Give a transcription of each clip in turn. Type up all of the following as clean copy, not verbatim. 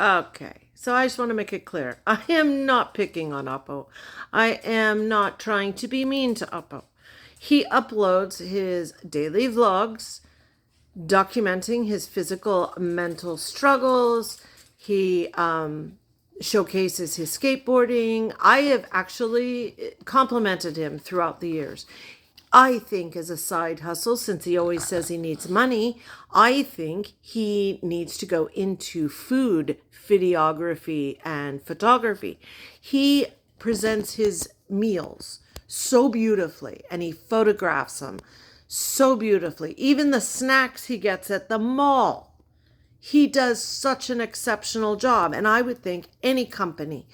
Okay, so I just want to make it clear. I am not picking on Aapo. I am not trying to be mean to Aapo. He uploads his daily vlogs documenting his physical, mental struggles. He showcases his skateboarding. I have actually complimented him throughout the years. I think as a side hustle, since he always says he needs money, I think he needs to go into food videography and photography. He presents his meals so beautifully and he photographs them so beautifully. Even the snacks he gets at the mall. He does such an exceptional job. And I would think any company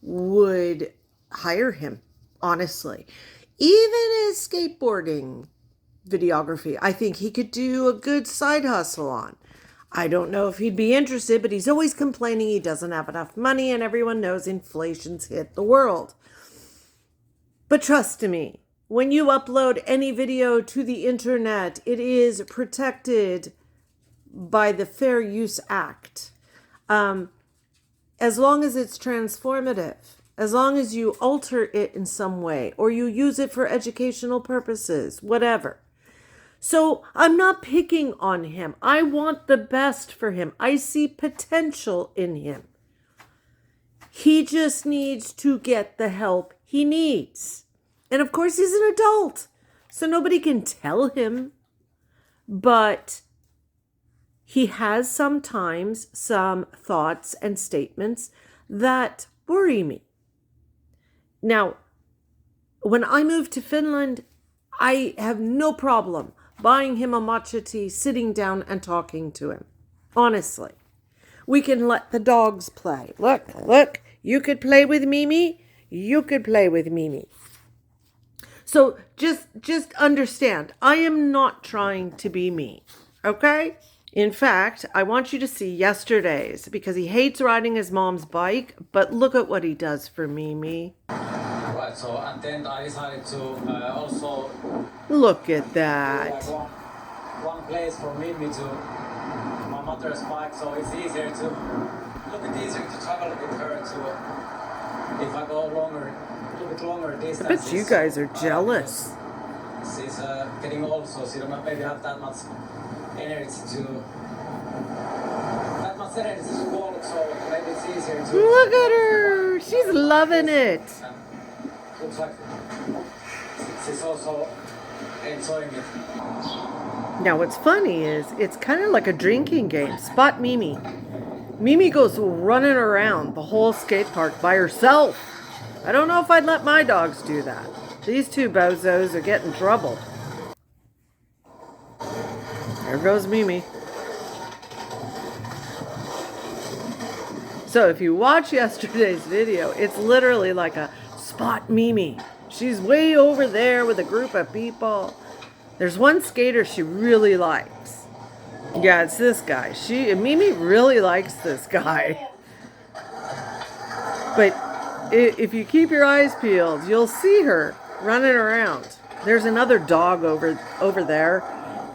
would hire him, honestly. Even his skateboarding videography, I think he could do a good side hustle on. I don't know if he'd be interested, but he's always complaining he doesn't have enough money, and everyone knows inflation's hit the world. But trust me, when you upload any video to the internet, it is protected by the Fair Use Act. As long as it's transformative, as long as you alter it in some way, or you use it for educational purposes, whatever. So I'm not picking on him. I want the best for him. I see potential in him. He just needs to get the help he needs. And of course, he's an adult, so nobody can tell him. But he has sometimes some thoughts and statements that worry me. Now, when I moved to Finland, I have no problem buying him a matcha tea, sitting down and talking to him. Honestly. We can let the dogs play. Look, you could play with MiMi. You could play with MiMi. So just understand, I am not trying to be mean, okay? In fact, I want you to see yesterday's because he hates riding his mom's bike, but look at what he does for MiMi. Right, so and then I decided to also look at that. Like one place for MiMi to my mother's bike, so it's easier to travel with her to if I go a little bit longer distance. I bet you guys are jealous. She's getting old, so she don't maybe have that much energy to walk, so maybe it's easier to look at her. She's loving it. Looks like she's also enjoying it. Now what's funny is it's kind of like a drinking game. Spot MiMi. MiMi goes running around the whole skate park by herself. I don't know if I'd let my dogs do that. These two bozos are getting trouble. There goes MiMi. So if you watch yesterday's video, it's literally like a spot MiMi. She's way over there with a group of people. There's one skater she really likes. Yeah, it's this guy. MiMi really likes this guy. But if you keep your eyes peeled, you'll see her running around. There's another dog over there,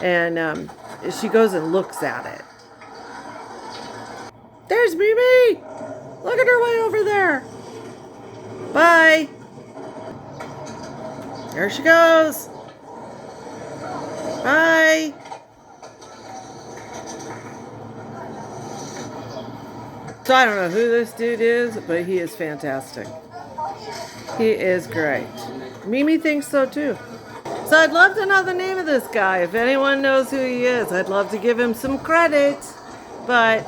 and she goes and looks at it. There's MiMi! Look at her way over there. Bye. There she goes. Bye. So I don't know who this dude is, but he is fantastic. He is great. MiMi thinks so too. So I'd love to know the name of this guy. If anyone knows who he is, I'd love to give him some credit. But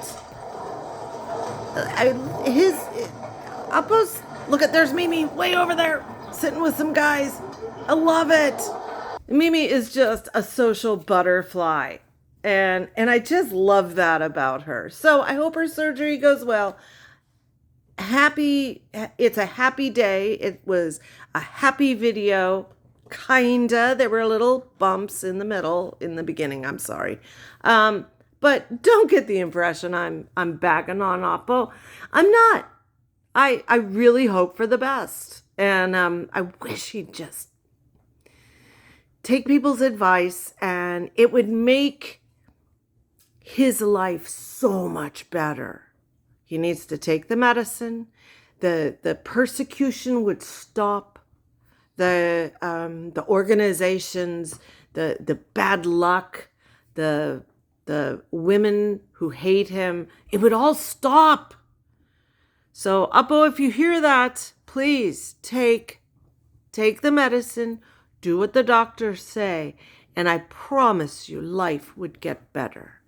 Aapo's, look at, there's MiMi way over there sitting with some guys. I love it. MiMi is just a social butterfly. And I just love that about her. So I hope her surgery goes well. It's a happy day. It was a happy video. Kinda. There were little bumps in the beginning, I'm sorry. But don't get the impression I'm bagging on Aapo. I'm not. I really hope for the best. And I wish he'd just take people's advice, and it would make his life so much better. He needs to take the medicine. The persecution would stop. The organizations, the bad luck, the women who hate him, it would all stop. So, Aapo, if you hear that, please take the medicine, do what the doctors say, and I promise you life would get better.